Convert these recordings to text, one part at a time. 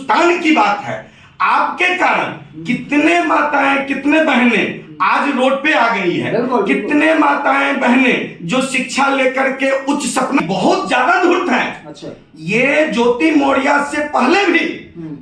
हिंदुस्तान की बात है। आपके कारण कितने माताएं, कितने बहनें आज रोड पे आ गई है। कितने माताएं बहनें जो शिक्षा लेकर के उच्च सपना बहुत ज्यादा धूर्त हैं। अच्छा। ये ज्योति मौर्य से पहले भी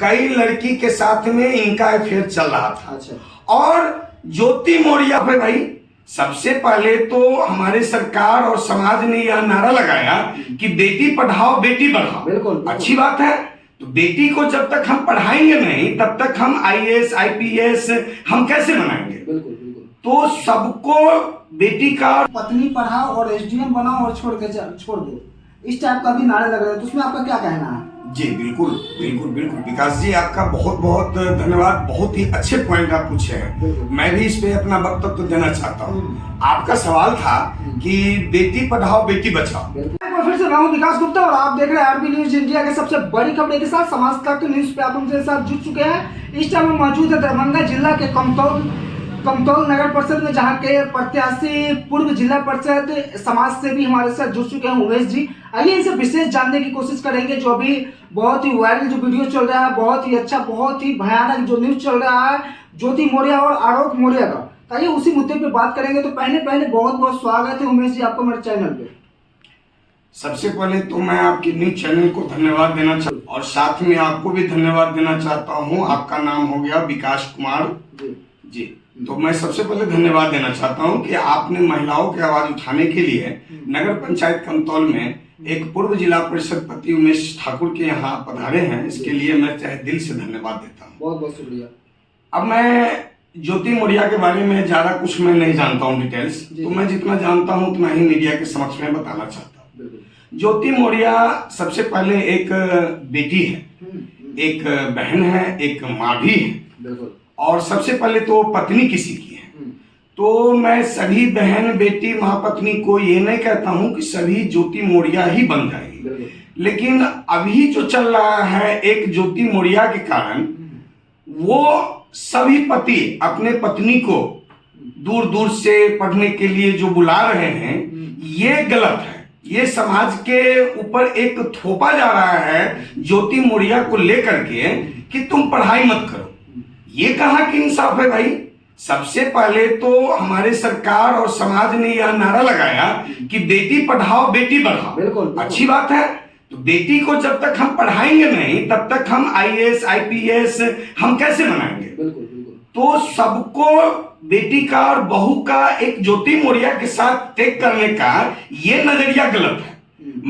कई लड़की के साथ में इनका अफेयर चल रहा था। अच्छा। और ज्योति मौर्य पे भाई सबसे पहले तो हमारे सरकार और समाज ने यह नारा लगाया कि बेटी पढ़ाओ बेटी बढ़ाओ। बिल्कुल। अच्छी बात है। तो बेटी को जब तक हम पढ़ाएंगे नहीं तब तक हम आईएएस आईपीएस हम कैसे बनाएंगे। बिल्कुल बिल्कुल। तो सबको बेटी का पत्नी पढ़ाओ और एसडीएम बनाओ और छोड़ दो, इस टाइप का भी नारे लग रहे हैं, तो उसमें आपका क्या कहना है? जी बिल्कुल बिल्कुल बिल्कुल विकास जी, आपका बहुत बहुत धन्यवाद। बहुत ही अच्छे पॉइंट आप पूछे हैं। मैं भी इस पे अपना वक्तव्य तो देना चाहता हूँ। आपका सवाल था कि बेटी पढ़ाओ बेटी बचाओ। फिर से मैं हूं विकास गुप्ता और आप देख रहे हैं आरबी न्यूज इंडिया के सबसे बड़ी खबरों के साथ समाज तक न्यूज पे आप उनके साथ जुड़ चुके हैं। इस टाइम में मौजूद है दरभंगा जिला के कमतौल नगर परिषद में, जहां के प्रत्याशी पूर्व जिला परिषद समाज से भी हमारे साथ जुड़ चुके हैं उमेश जी। आइए इनसे विशेष जानने की कोशिश करेंगे। जो अभी बहुत ही वायरल जो वीडियो चल रहा है, बहुत ही अच्छा, बहुत ही भयानक जो न्यूज चल रहा है ज्योति मौर्य और आलोक मौर्य का, आइए उसी मुद्दे पे बात करेंगे। तो पहले बहुत बहुत स्वागत है उमेश जी आपको मेरे चैनल पे। सबसे पहले तो मैं आपके न्यूज चैनल को धन्यवाद देना चाहता हूँ और साथ में आपको भी धन्यवाद देना चाहता हूँ। आपका नाम हो गया विकास कुमार जी। तो मैं सबसे पहले धन्यवाद देना चाहता हूँ कि आपने महिलाओं की आवाज उठाने के लिए नगर पंचायत कमतौल में एक पूर्व जिला परिषद पति उमेश ठाकुर के यहाँ पधारे हैं। इसके लिए मैं चाहे दिल से धन्यवाद देता हूँ। बहुत बहुत शुक्रिया। अब मैं ज्योति मौर्य के बारे में ज्यादा कुछ मैं नहीं जानता हूँ डिटेल्स, तो मैं जितना जानता हूँ उतना ही मीडिया के समक्ष में बताना चाहता हूँ। ज्योति मौर्य सबसे पहले एक बेटी है, एक बहन है, एक माँ भी है और सबसे पहले तो पत्नी किसी की है। तो मैं सभी बहन बेटी माँ पत्नी को ये नहीं कहता हूँ कि सभी ज्योति मौर्य ही बन जाएगी, लेकिन अभी जो चल रहा है एक ज्योति मौर्य के कारण वो सभी पति अपने पत्नी को दूर दूर से पढ़ने के लिए जो बुला रहे हैं, ये गलत है। ये समाज के ऊपर एक थोपा जा रहा है ज्योति मौर्य को लेकर के कि तुम पढ़ाई मत करो। ये कहाँ की इंसाफ है भाई। सबसे पहले तो हमारे सरकार और समाज ने यह नारा लगाया कि बेटी पढ़ाओ बेटी बढ़ाओ। बिल्कुल। अच्छी बात है। तो बेटी को जब तक हम पढ़ाएंगे नहीं तब तक हम आईएएस आईपीएस हम कैसे बनाएंगे। बिल्कुल बिल्कुल। तो सबको बेटी का और बहू का एक ज्योति मौर्य के साथ टेक करने का ये नजरिया गलत है।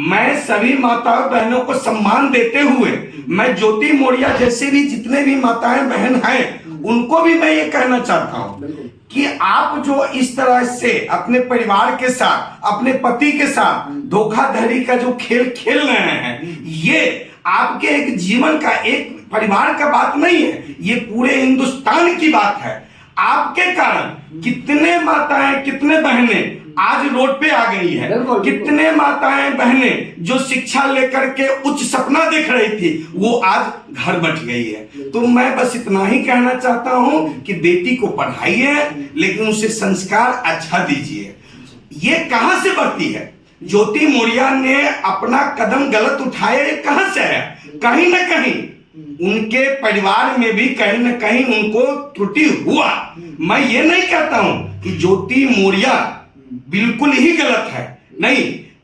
मैं सभी माता बहनों को सम्मान देते हुए मैं ज्योति मौर्य जैसे भी जितने भी माताएं बहन हैं उनको भी मैं ये कहना चाहता हूं कि आप जो इस तरह से अपने परिवार के साथ अपने पति के साथ धोखाधड़ी का जो खेल खेल रहे हैं, ये आपके एक जीवन का एक परिवार का बात नहीं है, ये पूरे हिंदुस्तान की बात है। आपके कारण कितने माताएं कितने बहनें आज रोड पे आ गई है। कितने माताएं बहनें जो शिक्षा लेकर के उच्च सपना देख रही थी वो आज घर बैठ गई है। तो मैं बस इतना ही कहना चाहता हूं कि बेटी को पढ़ाइए लेकिन उसे संस्कार अच्छा दीजिए। ये कहां से बढ़ती है। ज्योति मौर्य ने अपना कदम गलत उठाया, कहां से है। कहीं ना कहीं उनके परिवार में भी कहीं ना कहीं उनको त्रुटि हुआ। मैं ये नहीं कहता हूं कि ज्योति मौर्य बिल्कुल ही गलत है, नहीं।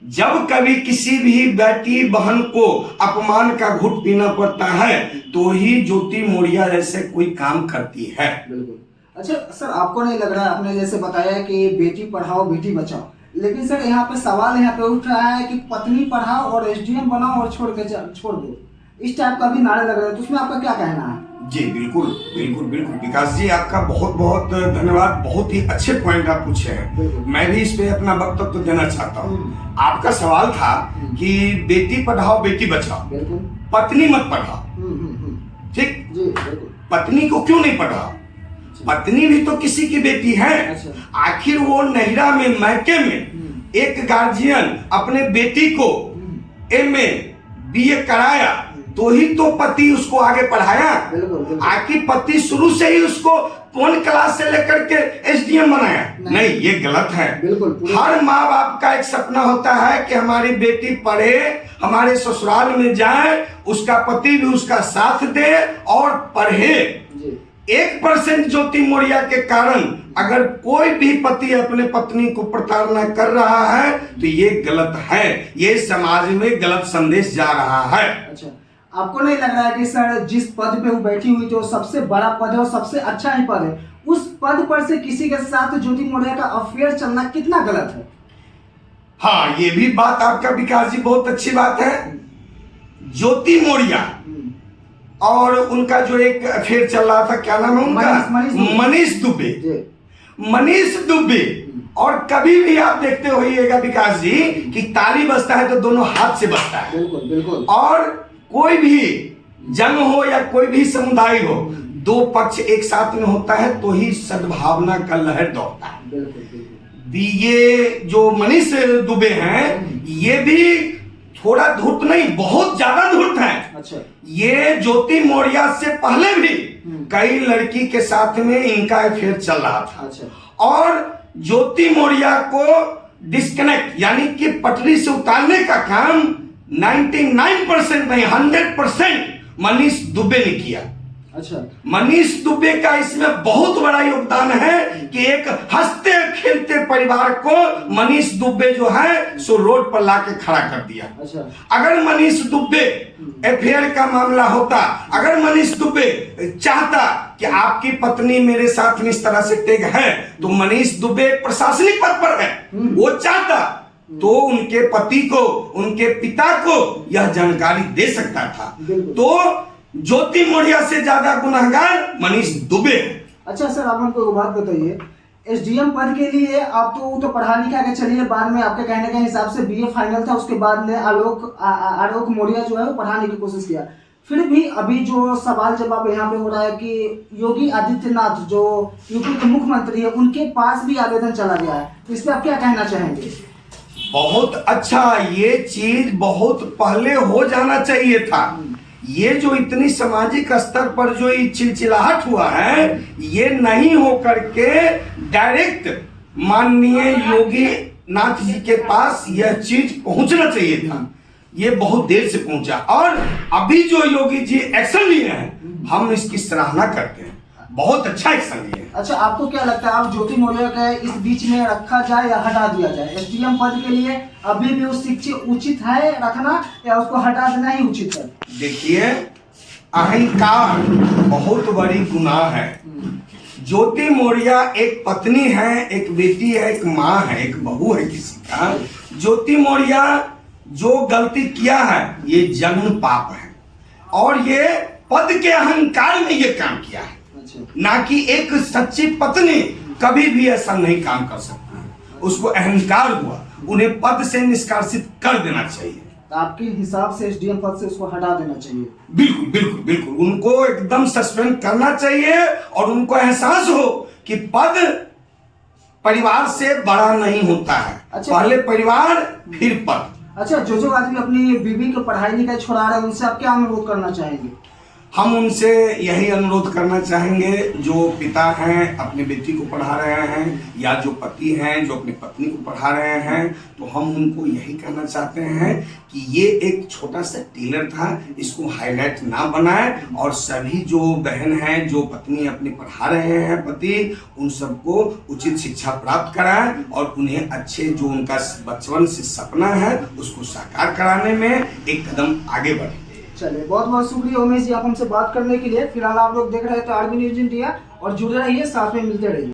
जब कभी किसी भी बेटी बहन को अपमान का घूंट पीना पड़ता है तो ही ज्योति मौर्य जैसे कोई काम करती है। बिल्कुल। अच्छा सर, आपको नहीं लग रहा है, आपने जैसे बताया कि बेटी पढ़ाओ बेटी बचाओ, लेकिन सर यहाँ पे सवाल यहाँ पे उठ रहा है कि पत्नी पढ़ाओ और एसडीएम बनाओ और छोड़ दो, इस टाइप का भी नारे लग रहे हैं, तो उसमें आपका क्या कहना है? जी बिल्कुल बिल्कुल बिल्कुल विकास जी, आपका बहुत बहुत धन्यवाद। बहुत ही अच्छे पॉइंट आप पूछे हैं। मैं भी इस पे अपना वक्तव्य तो देना चाहता हूँ। आपका सवाल था कि बेटी पढ़ाओ बेटी बचाओ, पत्नी मत पढ़ाओ। ठीक, पत्नी को क्यों नहीं पढ़ाओ। पत्नी भी तो किसी की बेटी है। आखिर वो नहिरा में मैके में एक गार्जियन अपने बेटी को एमए बीए कराया तो ही तो पति उसको आगे पढ़ाया। बिल्कुल बिल्कुल। आखिर पति शुरू से ही उसको 1 क्लास से लेकर के एसडीएम बनाया? नहीं, ये गलत है। बिल्कुल। हर माँ बाप का एक सपना होता है कि हमारी बेटी पढ़े, हमारे ससुराल में जाए, उसका पति भी उसका साथ दे और पढ़े। 1% ज्योति मौर्य के कारण अगर कोई भी पति अपने पत्नी को प्रताड़ना कर रहा है तो ये गलत है, ये समाज में गलत संदेश जा रहा है। अच्छा, आपको नहीं लग रहा है कि सर जिस पद पे वो बैठी हुई थी वो सबसे बड़ा पद है और सबसे अच्छा ही पद है, उस पद पर से किसी के साथ ज्योति मौर्य का अफेयर चलना कितना गलत है? हाँ, ये भी बात आपका विकास जी बहुत अच्छी बात है। ज्योति मौर्य और उनका जो एक अफेयर चल रहा था, क्या नाम है उनका? मनीष दुबे। मनीष दुबे। और कभी भी आप देखते होइएगा विकास जी कि ताली बजता है तो दोनों हाथ से बजता है। बिल्कुल बिल्कुल। और कोई भी जंग हो या कोई भी समुदाय हो, 2 पक्ष एक साथ में होता है तो ही सद्भावना का लहर दौड़ता है। बिल्कुल बिल्कुल। ये जो मनीष दुबे हैं ये भी थोड़ा धूर्त नहीं, बहुत ज्यादा धूर्त है। अच्छा। ये ज्योति मौर्य से पहले भी कई लड़की के साथ में इनका अफेयर चल रहा था। अच्छा। और ज्योति मौर्य को डिस्कनेक्ट यानी कि पटरी से उतारने का काम 99% नहीं 100% मनीष दुबे ने किया। अच्छा। मनीष दुबे का इसमें बहुत बड़ा योगदान है कि एक हंसते खेलते परिवार को मनीष दुबे जो है सो रोड पर लाके खड़ा कर दिया। अच्छा। अगर मनीष दुबे अफेयर का मामला होता, अगर मनीष दुबे चाहता कि आपकी पत्नी मेरे साथ इस तरह से टेग है, तो मनीष दुबे प्रशासनिक पद पर है, वो चाहता तो उनके पति को, उनके पिता को यह जानकारी दे सकता था। तो ज्योति मौर्य से ज्यादा गुनहगार मनीष दुबे। अच्छा सर, आप हमको एक बात बताइए, एसडीएम पद के लिए आप तो पढ़ा लिखा के चलिए, बाद में आपके कहने के हिसाब से बीए फाइनल था, उसके बाद में आलोक मौर्य जो है वो पढ़ाने की कोशिश किया। फिर भी अभी जो सवाल जवाब यहाँ पे हो रहा है कि योगी आदित्यनाथ जो यूपी के मुख्यमंत्री है उनके पास भी आवेदन चला गया है, तो इस पर आप क्या कहना चाहेंगे? बहुत अच्छा, ये चीज बहुत पहले हो जाना चाहिए था। ये जो इतनी सामाजिक स्तर पर जो ये चिलचिलाहट हुआ है, ये नहीं हो करके डायरेक्ट माननीय योगी नाथ जी के पास यह चीज पहुंचना चाहिए था। ये बहुत देर से पहुंचा और अभी जो योगी जी एक्शन लिए हैं हम इसकी सराहना करते हैं, बहुत अच्छा एक्शन लिए हैं। अच्छा, आपको क्या लगता है, आप ज्योति मौर्य का इस बीच में रखा जाए या हटा दिया जाए? एसडीएम पद के लिए अभी भी उस शिक्षे उचित है रखना या उसको हटा देना ही उचित है? देखिए, अहंकार बहुत बड़ी गुनाह है। ज्योति मौर्य एक पत्नी है, एक बेटी है, एक माँ है, एक बहू है किसी का। ज्योति मौर्य जो गलती किया है ये जन्म पाप है और ये पद के अहंकार में ये काम किया है। ना कि एक सच्ची पत्नी कभी भी ऐसा नहीं काम कर सकती। उसको अहंकार हुआ, उन्हें पद से निष्कासित कर देना चाहिए। आपके हिसाब से एसडीएम पद से उसको हटा देना चाहिए? बिल्कुल बिल्कुल बिल्कुल, उनको एकदम सस्पेंड करना चाहिए और उनको एहसास हो कि पद परिवार से बड़ा नहीं होता है। अच्छा, पहले परिवार फिर पद। अच्छा, जो आदमी अपनी बीवी को पढ़ाई लिखाई छोड़ा रहे हैं उनसे आप क्या अनुरोध करना चाहेंगे? हम उनसे यही अनुरोध करना चाहेंगे, जो पिता हैं अपने बेटी को पढ़ा रहे हैं या जो पति हैं जो अपनी पत्नी को पढ़ा रहे हैं, तो हम उनको यही कहना चाहते हैं कि ये एक छोटा सा टेलर था, इसको हाईलाइट ना बनाएं और सभी जो बहन हैं जो पत्नी अपनी पढ़ा रहे हैं पति, उन सबको उचित शिक्षा प्राप्त कराएं और उन्हें अच्छे जो उनका बचपन से सपना है उसको साकार कराने में एक कदम आगे बढ़े। चलिए, बहुत बहुत शुक्रिया उमेश जी आप हमसे बात करने के लिए। फिलहाल आप लोग देख रहे हैं तो आरबी न्यूज इंडिया और जुड़े रहिए, साथ में मिलते रहिए।